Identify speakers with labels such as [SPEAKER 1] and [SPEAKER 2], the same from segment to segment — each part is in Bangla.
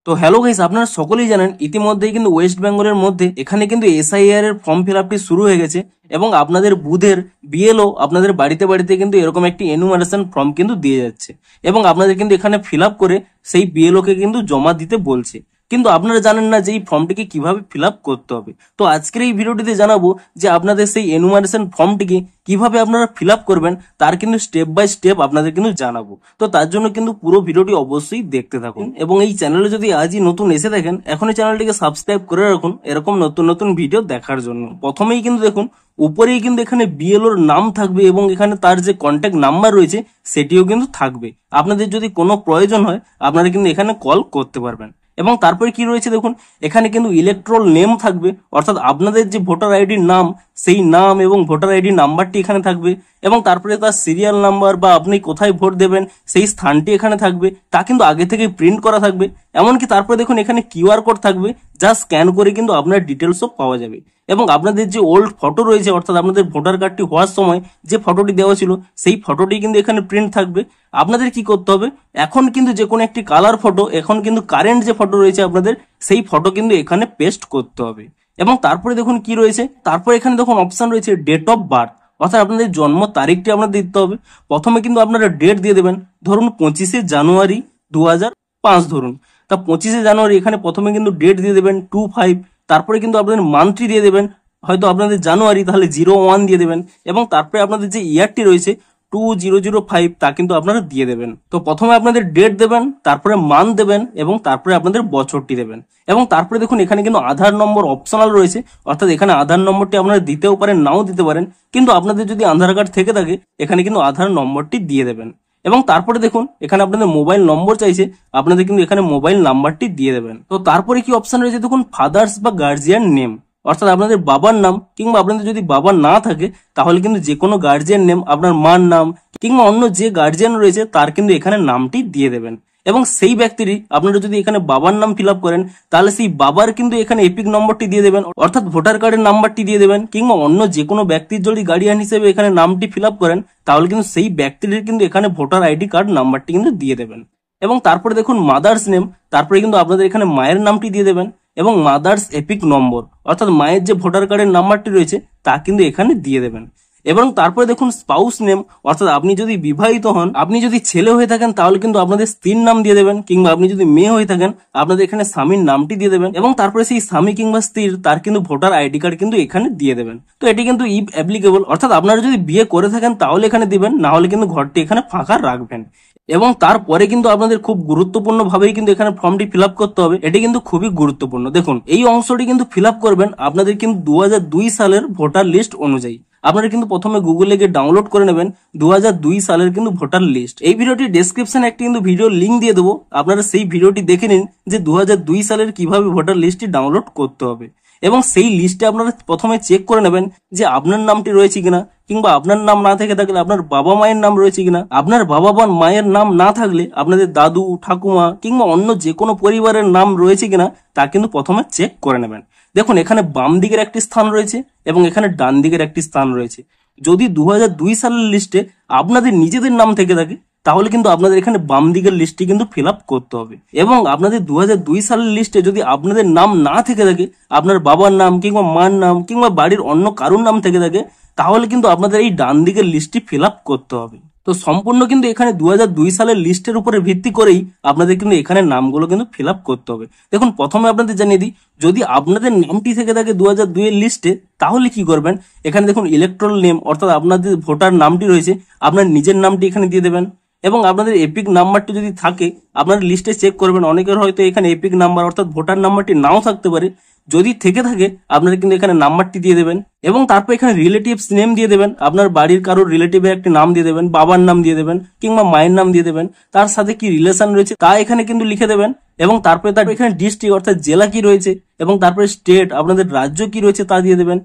[SPEAKER 1] তো হ্যালো গাইস, আপনারা সকলেই জানেন ইতিমধ্যেই কিন্তু ওয়েস্ট বেঙ্গলের মধ্যে এখানে কিন্তু এসআইআর এর ফর্ম ফিল আপটি শুরু হয়ে গেছে এবং আপনাদের বুথের বিএলও আপনাদের বাড়িতে বাড়িতে কিন্তু এরকম একটি এনুমারেশন ফর্ম কিন্তু দিয়ে যাচ্ছে এবং আপনাদের কিন্তু এখানে ফিল আপ করে সেই বিএলও কে কিন্তু জমা দিতে বলছে। কিন্তু আপনারা জানেন না যে এই ফর্মটিকে কিভাবে ফিল আপ করতে হবে। তো আজকের এই ভিডিওটিতে জানাবো যে আপনাদের সেই এনুমারেশন ফর্মটিকে কিভাবে আপনারা ফিল আপ করবেন, তার কিন্তু স্টেপ বাই স্টেপ আপনাদের কিন্তু জানাবো। তো তার জন্য কিন্তু পুরো ভিডিওটি অবশ্যই দেখতে থাকুন এবং এই চ্যানেলে যদি আজই নতুন এসে থাকেন এখনই চ্যানেলটিকে সাবস্ক্রাইব করে রাখুন এরকম নতুন নতুন ভিডিও দেখার জন্য। প্রথমেই কিন্তু দেখুন উপরেই কিন্তু এখানে বিএলওর নাম থাকবে এবং এখানে তার যে কন্ট্যাক্ট নাম্বার রয়েছে সেটিও কিন্তু থাকবে। আপনাদের যদি কোনো প্রয়োজন হয় আপনারা কিন্তু এখানে কল করতে পারবেন। এবং তারপরে কি রয়েছে দেখুন, এখানে কিন্তু ইলেকট্রাল নেম থাকবে, অর্থাৎ আপনাদের যে ভোটার আইডির নাম সেই নাম এবং ভোটার আইডি নাম্বারটি এখানে থাকবে এবং তারপরে তার সিরিয়াল নাম্বার বা আপনি কোথায় ভোট দেবেন সেই স্থানটি এখানে থাকবে, তা কিন্তু আগে থেকে প্রিন্ট করা থাকবে। এমনকি তারপরে দেখুন এখানে কিউআর কোড থাকবে, যা স্ক্যান করে কিন্তু আপনার ডিটেলসও পাওয়া যাবে। এবং আপনাদের যে ওল্ড ফটো রয়েছে, অর্থাৎ আপনাদের ভোটার কার্ডটি হওয়ার সময় যে ফটোটি দেওয়া ছিল সেই ফটোটি কিন্তু এখানে প্রিন্ট থাকবে। আপনাদের কি করতে হবে, এখন কিন্তু যে কোনো একটি কালার ফটো, এখন কিন্তু কারেন্ট যে ফটো রয়েছে আপনাদের সেই ফটো কিন্তু এখানে পেস্ট করতে হবে। এবং তারপরে দেখুন কি রয়েছে, তারপরে এখানে দেখুন অপশন রয়েছে ডেট অফ বার্থ, অর্থাৎ আপনাদের জন্ম তারিখটি আপনাদের দিতে হবে। প্রথমে কিন্তু আপনারা ডেট দিয়ে দেবেন, ধরুন 25শে জানুয়ারি 2005 ধরুন। তা 25শে জানুয়ারি এখানে প্রথমে কিন্তু ডেট দিয়ে দেবেন 25, তারপরে কিন্তু আপনাদের মান্থটি দিয়ে দেবেন, হয়তো আপনাদের জানুয়ারি তাহলে 01 দিয়ে দেবেন এবং তারপরে আপনাদের যে ইয়ারটি রয়েছে 2005 তা কিন্তু আপনারা দিয়ে দেবেন। তো প্রথমে আপনাদের ডেট দেবেন, তারপরে মান্থ দেবেন এবং তারপরে আপনাদের বছরটি দেবেন। এবং তারপরে দেখুন এখানে কিন্তু আধার নম্বর অপশনাল রয়েছে, অর্থাৎ এখানে আধার নম্বরটি আপনারা দিতেও পারেন নাও দিতে পারেন, কিন্তু আপনাদের যদি আধার কার্ড থেকে থাকে এখানে কিন্তু আধার নম্বরটি দিয়ে দেবেন। এবং তারপরে দেখুন এখানে আপনাদের মোবাইল নম্বর চাইছে, আপনাদের কিন্তু এখানে মোবাইল নাম্বারটি দিয়ে দেবেন। তো তারপরে কি অপশন রয়েছে দেখুন, ফাদার্স বা গার্জিয়ান নেম, অর্থাৎ আপনাদের বাবার নাম, কিংবা আপনাদের যদি বাবা না থাকে তাহলে কিন্তু যে কোনো গার্জিয়ান নেম, আপনার মার নাম কিংবা অন্য যে গার্জিয়ান রয়েছে তার কিন্তু এখানে নামটি দিয়ে দেবেন। এবং সেই ব্যক্তিরই আপনারা যদি এখানে বাবার নাম ফিল আপ করেন তাহলে সেই বাবার কিন্তু এখানে এপিক নম্বরটি দিয়ে দেবেন, অর্থাৎ ভোটার কার্ডের নাম্বারটি দিয়ে দেবেন। কিংবা অন্য যে কোনো ব্যক্তির যদি গার্ডিয়ান হিসেবে এখানে নামটি ফিল আপ করেন তাহলে কিন্তু সেই ব্যক্তির কিন্তু এখানে ভোটার আইডি কার্ড নাম্বারটি কিন্তু দিয়ে দেবেন। এবং তারপরে দেখুন মাদার্স নেম, তারপরে কিন্তু আপনাদের এখানে মায়ের নামটি দিয়ে দেবেন এবং মাদার্স এপিক নম্বর, অর্থাৎ মায়ের যে ভোটার কার্ডের নাম্বারটি রয়েছে তা কিন্তু এখানে দিয়ে দেবেন। এবং তারপরে দেখুন স্পাউস নেম, অর্থাৎ আপনি যদি বিবাহিত হন, আপনি যদি ছেলে হয়ে থাকেন তাহলে কিন্তু আপনাদের স্ত্রীর নাম দিয়ে দেবেন, কিংবা আপনি যদি মেয়ে হয়ে থাকেন আপনাদের এখানে স্বামীর নামটি দিয়ে দেবেন। এবং তারপরে সেই স্বামী কিংবা স্ত্রীর তার কিন্তু ভোটার আইডি কার্ড কিন্তু এখানে দিয়ে দেবেন। তো এটি কিন্তু ইফ অ্যাপ্লিকেবল, অর্থাৎ আপনারা যদি বিয়ে করে থাকেন তাহলে এখানে দিবেন, না হলে কিন্তু ঘরটি এখানে ফাঁকা রাখবেন। এবং তারপরে কিন্তু আপনাদের খুব গুরুত্বপূর্ণ ভাবেই কিন্তু এখানে ফর্মটি ফিল আপ করতে হবে, এটি কিন্তু খুবই গুরুত্বপূর্ণ। দেখুন এই অংশটি কিন্তু ফিল আপ করবেন আপনাদের কিন্তু 2002 সালের ভোটার লিস্ট অনুযায়ী। আপনারা কিন্তু প্রথমে গুগলে গিয়ে ডাউনলোড করে নেবেন 2002 সালের কিন্তু ভোটার লিস্ট। এই ভিডিওটি ডেসক্রিপশনে একটি কিন্তু ভিডিও লিঙ্ক দিয়ে দেবো, আপনারা সেই ভিডিওটি দেখে নিন যে 2002 সালের কিভাবে ভোটার লিস্টটি ডাউনলোড করতে হবে। এবং সেই লিস্টে আপনারা প্রথমে চেক করে নেবেন যে আপনার নামটি রয়েছে কিনা, কিংবা আপনার নাম না থেকে থাকলে আপনার বাবা মায়ের নাম রয়েছে কিনা। আপনার বাবা বা মায়ের নাম না থাকলে আপনাদের দাদু ঠাকুমা কিংবা অন্য যে কোনো পরিবারের নাম রয়েছে কিনা তা কিন্তু প্রথমে চেক করে নেবেন। দেখুন এখানে বাম দিকের একটি স্থান রয়েছে এবং এখানে ডান দিকের একটি স্থান রয়েছে। যদি 2002 সালের লিস্টে আপনাদের নিজেদের নাম থেকে থাকে তাহলে কিন্তু আপনাদের এখানে বাম দিকের লিস্টটি কিন্তু ফিল আপ করতে হবে। এবং আপনাদের 2002 সালের লিস্টে যদি আপনাদের নাম না থেকে থাকে, আপনার বাবার নাম কিংবা মার নাম কিংবা বাড়ির অন্য কারোর নাম থেকে থাকে, তাহলে কিন্তু আপনাদের এই ডান দিকের লিস্টটি ফিল আপ করতে হবে। তো সম্পূর্ণ কিন্তু এখানে 2002 সালের লিস্টের উপরে ভিত্তি করেই আপনাদের কিন্তু এখানে নামগুলো কিন্তু ফিল আপ করতে হবে। দেখুন প্রথমে আপনাদের জানিয়ে দিই, যদি আপনাদের নামটি থেকে থাকে 2002 এর লিস্টে তাহলে কি করবেন, এখানে দেখুন ইলেকট্রাল নেম, অর্থাৎ আপনাদের ভোটার নামটি রয়েছে আপনার নিজের নামটি এখানে দিয়ে দেবেন। এবং আপনাদের এপিক নাম্বারটি যদি থাকে আপনারা লিস্টে চেক করবেন, অনেকের হয়তো এখানে এপিক নাম্বার অর্থাৎ ভোটার নাম্বারটি নাও থাকতে পারে, যদি থেকে থাকে আপনারা কিন্তু এখানে নাম্বারটি দিয়ে দেবেন। এবং তারপর এখানে রিলেটিভস নেম দিয়ে দেবেন, আপনার বাড়ির কারোর রিলেটিভের একটি নাম দিয়ে দেবেন, বাবার নাম দিয়ে দেবেন কিংবা মায়ের নাম দিয়ে দেবেন, তার সাথে কি রিলেশন রয়েছে তা এখানে কিন্তু লিখে দেবেন। এবং তারপরে তার এখানে ডিস্ট্রিক্ট অর্থাৎ জেলা কি রয়েছে এবং তারপরে স্টেট আপনাদের রাজ্য কি রয়েছে তা দিয়ে দেবেন।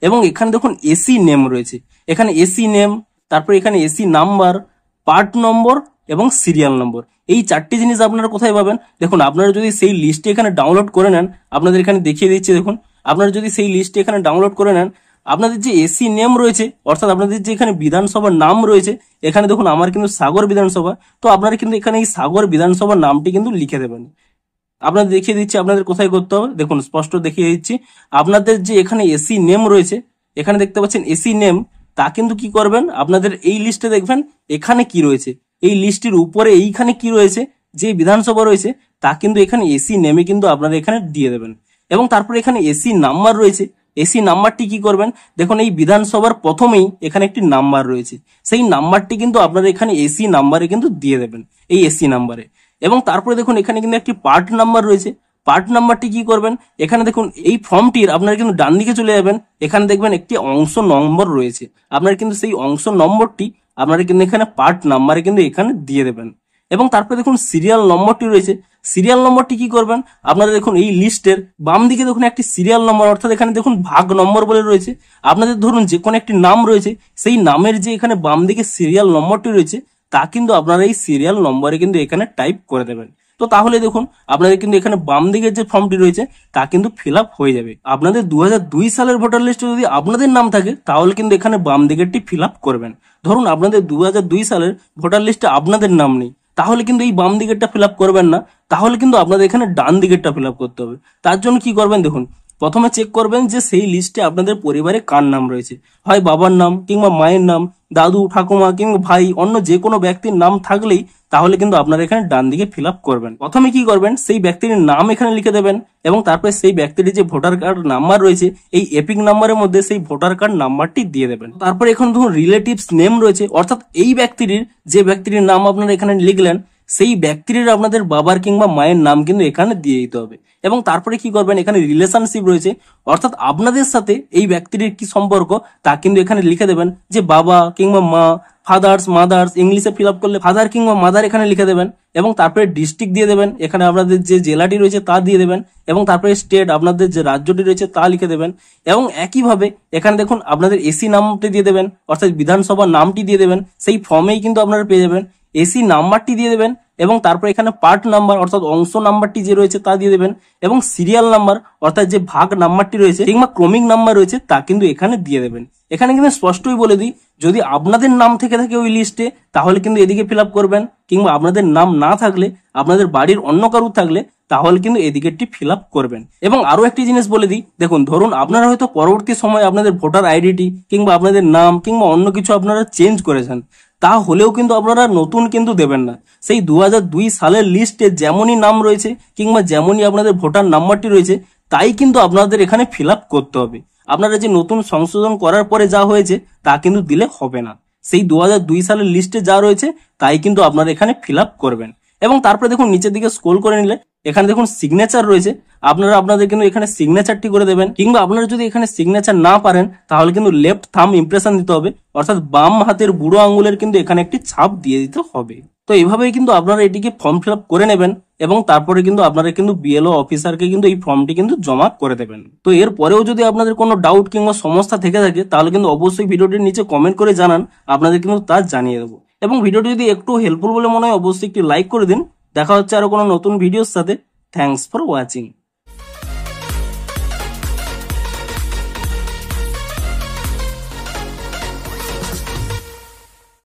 [SPEAKER 1] এবং এখানে দেখুন এসি নেম রয়েছে, এখানে এসি নেম, তারপরে এখানে এসি নাম্বার, পার্ট নম্বর এবং সিরিয়াল নম্বর, এই চারটি জিনিস আপনারা কোথায় পাবেন। দেখুন আপনারা যদি সেই লিস্টে এখানে ডাউনলোড করে নেন, আপনাদের এখানে দেখিয়ে দিচ্ছি, দেখুন আপনারা যদি সেই লিস্টে এখানে ডাউনলোড করে নেন, আপনাদের যে এসি নেম রয়েছে অর্থাৎ আপনাদের যে এখানে বিধানসভার নাম রয়েছে, এখানে দেখুন আমার কিন্তু সাগর বিধানসভা, তো আপনারা কিন্তু এখানে এই সাগর বিধানসভার নামটি কিন্তু লিখে দেবেন। আপনাদের দেখিয়ে দিচ্ছি আপনাদের কোথায় করতে হবে। দেখুন স্পষ্ট দেখিয়ে দিচ্ছি, আপনাদের যে এখানে এসি নেম রয়েছে, এখানে দেখতে পাচ্ছেন এসি নেম, তা কিন্তু কি করবেন, আপনাদের এই লিস্টে দেখবেন এখানে কি রয়েছে, এই লিস্টের উপরে এইখানে কি রয়েছে, যে বিধানসভা রয়েছে তা কিন্তু এখানে এসি নেমে কিন্তু আপনারা এখানে দিয়ে দেবেন। এবং তারপরে এখানে এসি নাম্বার রয়েছে, এসি নাম্বারটি কি করবেন, দেখুন এই বিধানসভার প্রথমেই এখানে একটি নাম্বার রয়েছে, সেই নাম্বারটি কিন্তু আপনারা এখানে এসি নাম্বারে কিন্তু দিয়ে দেবেন, এই এসি নাম্বারে। এবং তারপরে দেখুন এখানে কিন্তু একটি পার্ট নাম্বার রয়েছে, পার্ট নাম্বারটি কি করবেন, এখানে দেখুন এই ফর্মটির আপনারা কিন্তু ডান দিকে চলে যাবেন, এখানে দেখবেন একটি অংশ নম্বর রয়েছে, আপনারা কিন্তু সেই অংশ নম্বরটি আপনারা কিন্তু এখানে পার্ট নাম্বারে কিন্তু এখানে দিয়ে দেবেন। এবং তারপরে দেখুন সিরিয়াল নম্বরটি রয়েছে, সিরিয়াল নম্বরটি কি করবেন, আপনারা দেখুন এই লিস্টের বাম দিকে দেখুন একটি সিরিয়াল নম্বর, অর্থাৎ এখানে দেখুন ভাগ নম্বর বলে রয়েছে, আপনাদের ধরুন যে কোনো একটি নাম রয়েছে, সেই নামের যে এখানে বাম দিকে সিরিয়াল নম্বরটি রয়েছে তা কিন্তু আপনারা এই সিরিয়াল নম্বরে কিন্তু এখানে টাইপ করে দেবেন। তো তাহলে দেখুন আপনাদের কিন্তু এখানে বাম দিকের যে ফর্মটি রয়েছে তা কিন্তু ফিল আপ হয়ে যাবে। আপনাদের 2002 সালের ভোটার লিস্টে যদি আপনাদের নাম থাকে তাহলে কিন্তু এখানে বাম দিকেরটি ফিল আপ করবেন। ধরুন আপনাদের 2002 সালের ভোটার লিস্টে আপনাদের নাম নেই, তাহলে কিন্তু এই বাম দিকেরটা ফিল আপ করবেন না, তাহলে কিন্তু আপনাদের এখানে ডান দিকেরটা ফিল আপ করতে হবে। তার জন্য কি করবেন, দেখুন প্রথমে চেক করবেন যে সেই লিস্টে আপনাদের পরিবারে কার নাম রয়েছে, হয় বাবার নাম কিংবা মায়ের নাম, দাদু ঠাকুমা কিংবা ভাই, অন্য যে কোনো ব্যক্তির নাম থাকলেই তাহলে কিন্তু আপনারা এখানে ডান দিকে ফিল আপ করবেন। প্রথমে কি করবেন, সেই ব্যক্তির নাম এখানে লিখে দেবেন এবং তারপরে সেই ব্যক্তির যে ভোটার কার্ড নাম্বার রয়েছে এই এপিক নাম্বারের মধ্যে সেই ভোটার কার্ড নাম্বারটি দিয়ে দেবেন। তারপরে এখন ধরুন রিলেটিভস নেম রয়েছে, অর্থাৎ এই ব্যক্তির যে ব্যক্তির নাম আপনারা এখানে লিখলেন সেই ব্যক্তির আপনাদের বাবার কিংবা মায়ের নাম কিন্তু এখানে দিয়ে দিতে হবে। এবং তারপরে কি করবেন, এখানে রিলেশনশিপ রয়েছে, অর্থাৎ আপনাদের সাথে এই ব্যক্তির কি সম্পর্ক তা কিন্তু এখানে লিখে দেবেন, যে বাবা কিংবা মা, ফাদার্স মাদার্স, ইংলিশে ফিল আপ করলে ফাদার কিংবা মাদার এখানে লিখে দেবেন। এবং তারপরে ডিস্ট্রিক্ট দিয়ে দেবেন, এখানে আপনাদের যে জেলাটি রয়েছে তা দিয়ে দেবেন। এবং তারপরে স্টেট আপনাদের যে রাজ্যটি রয়েছে তা লিখে দেবেন। এবং একইভাবে এখানে দেখুন আপনাদের এসি নামটি দিয়ে দেবেন, অর্থাৎ বিধানসভার নামটি দিয়ে দেবেন, সেই ফর্মেই কিন্তু আপনারা পেয়ে যাবেন। এসি নাম্বারটি দিয়ে দেবেন এবং তারপর এখানে পার্ট নাম্বার অর্থাৎ অংশ নাম্বারটি যে রয়েছে তা দিয়ে দেবেন এবং সিরিয়াল নাম্বার অর্থাৎ যে ভাগ নাম্বারটি রয়েছে কিংবা ক্রমিক নাম্বার রয়েছে তা কিন্তু এখানে দিয়ে দেবেন। এখানে কিন্তু স্পষ্টই বলে দিই, যদি আপনাদের নাম থেকে থাকে ওই লিস্টে তাহলে কিন্তু এদিকে ফিল আপ করবেন, কিংবা আপনাদের নাম না থাকলে আপনাদের বাড়ির অন্য কারুর থাকলে তাহলে কিন্তু এদিকেরটি ফিল আপ করবেন। এবং আরো একটি জিনিস বলে দিই, দেখুন ধরুন আপনারা হয়তো পরবর্তী সময় আপনাদের ভোটার আইডিটি কিংবা আপনাদের নাম কিংবা অন্য কিছু আপনারা চেঞ্জ করেছেন, তা হলেও কিন্তু আপনারা নতুন কিন্তু দেবেন না, সেই 2002 সালের লিস্টে যেমনই নাম রয়েছে কিংবা যেমনই আপনাদের ভোটার নাম্বারটি রয়েছে তাই কিন্তু আপনাদের এখানে ফিল আপ করতে হবে। আপনারা যে নতুন সংশোধন করার পরে যা হয়েছে তা কিন্তু দিলে হবে না, সেই 2002 সালের লিস্টে যা রয়েছে তাই কিন্তু আপনারা এখানে ফিল আপ করবেন। এবং তারপরে দেখুন নিচের দিকে স্ক্রল করে নিলে এখানে দেখুন সিগনেচার রয়েছে, আপনারা আপনাদের কিন্তু এখানে সিগনেচারটি করে দেবেন, কিংবা আপনারা যদি এখানে সিগনেচার না পারেন তাহলে কিন্তু লেফট থাম্ব ইমপ্রেশন দিতে হবে, অর্থাৎ বাম হাতের বুড়ো আঙ্গুলের কিন্তু এখানে একটি ছাপ দিয়ে দিতে হবে। তো এইভাবেই কিন্তু আপনারা এটিকে ফর্ম ফিল আপ করে নেবেন এবং তারপরে কিন্তু আপনারা কিন্তু বিএলও অফিসারকে কিন্তু এই ফর্মটি কিন্তু জমা করে দেবেন। তো এর পরেও যদি আপনাদের কোনো ডাউট কিংবা সমস্যা থেকে থাকে তাহলে কিন্তু অবশ্যই ভিডিওটির নিচে কমেন্ট করে জানান, আপনাদের কিন্তু তা জানিয়ে দেবো। এবং ভিডিওটি যদি একটু হেল্পফুল বলে মনে হয় অবশ্যই একটি লাইক করে দিন। দেখা হচ্ছে আরো কোনো নতুন ভিডিওর সাথে। Thanks for watching.